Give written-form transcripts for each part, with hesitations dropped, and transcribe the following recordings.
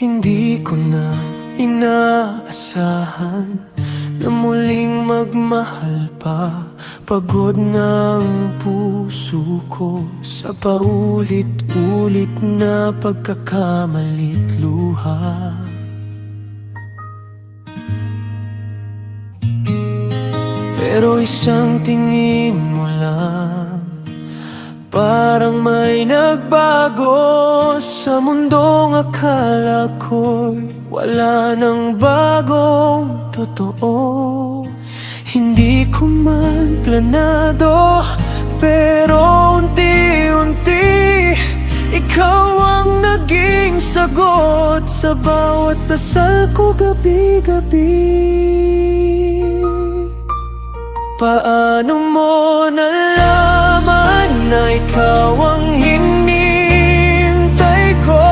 Hindi ko na inaasahan na muling magmahal pa. Pagod ng puso ko sa paulit-ulit na pagkakamali't luha. Pero isang tingin mo lang, parang may nagbago sa mundong akala ko'y wala nang bagong totoo. Hindi ko man planado, pero unti-unti ikaw ang naging sagot sa bawat dasal ko gabi-gabi. Paano mo nalaman na ikaw ang hinihintay ko?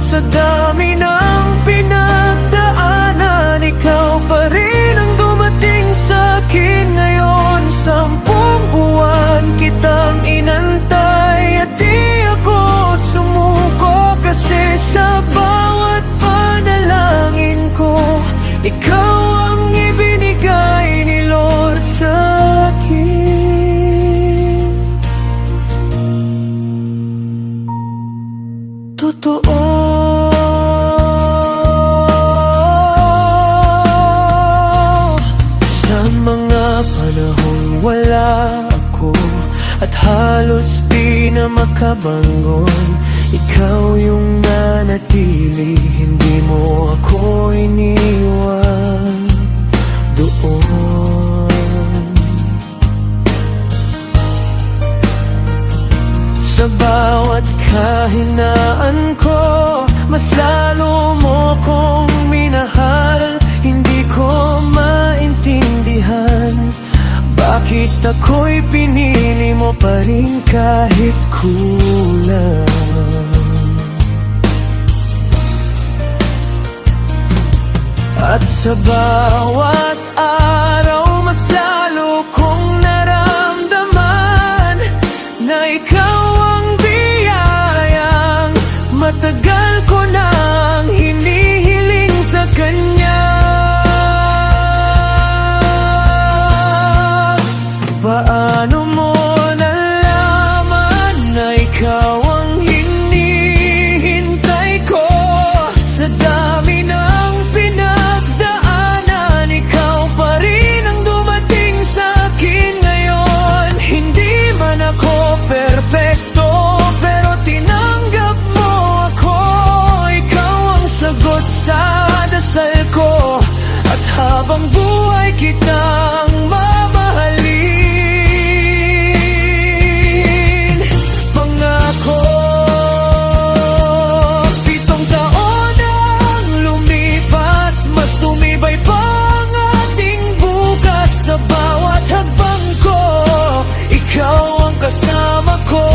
Sa dami ng pinagdaanan, ikaw pa rin ang dumating sa'kin ngayon. 10 buwan kitang inantay at di ako sumuko, kasi sa bawat panalangin ko, ikaw ang ibinigay ni Lord sa'kin. Totoo. Sa mga panahong wala ako at halos di na makabangon, ikaw yung nanatili. Hindi mo ako iniwan doon. Sa bawat kahinaan ko, mas lalo mo kong minahal. Hindi ko maintindihan bakit ako'y pinili mo pa rin kahit kulang. At sa bawat araw, mas lalo kong naramdaman na ikaw ang biyayang matagal ko nang hinihiling sa Kanya. Paano mo nalaman na ikaw ang hinihintay ko? Sa dami ng pinagdaanan, ikaw pa rin ang dumating sa'kin ngayon. Hindi man ako perpekto, pero tinanggap mo ako. Ikaw ang sagot sa dasal ko, at habang buhay kitang mamahalin. Pangako, 7 taon ang lumipas, mas tumibay pa ang ating bukas. Sa bawat hakbang ko, ikaw ang kasama ko.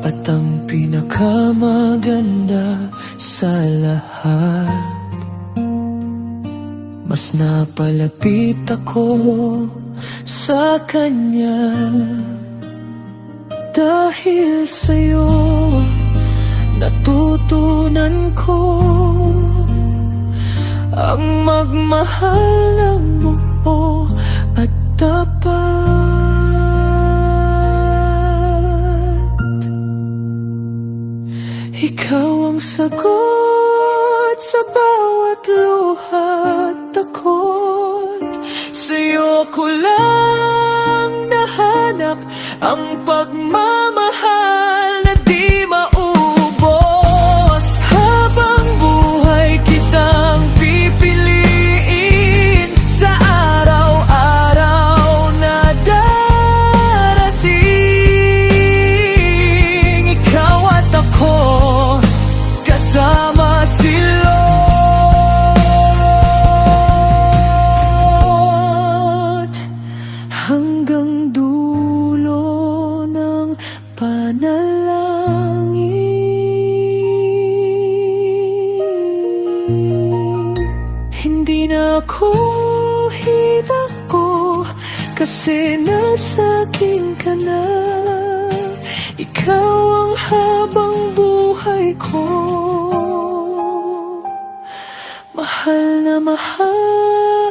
At ang pinakamaganda sa lahat, mas napalapit ako sa Kanya. Dahil sa'yo, natutunan ko ang magmahal ng buo at tapat. Ikaw ang sagot sa bawat luha at takot. Sa'yo ko lang nahanap ang pagmamahal na di maubos. Habang buhay kitang pipiliin sa araw-araw na darating. Ikaw at ako, kasama si Lord, hanggang dulo ng panalangin. Hindi na ako hidako, kasi nasa akin ka na. ikaw ang habang buhay ko. Mahal na mahal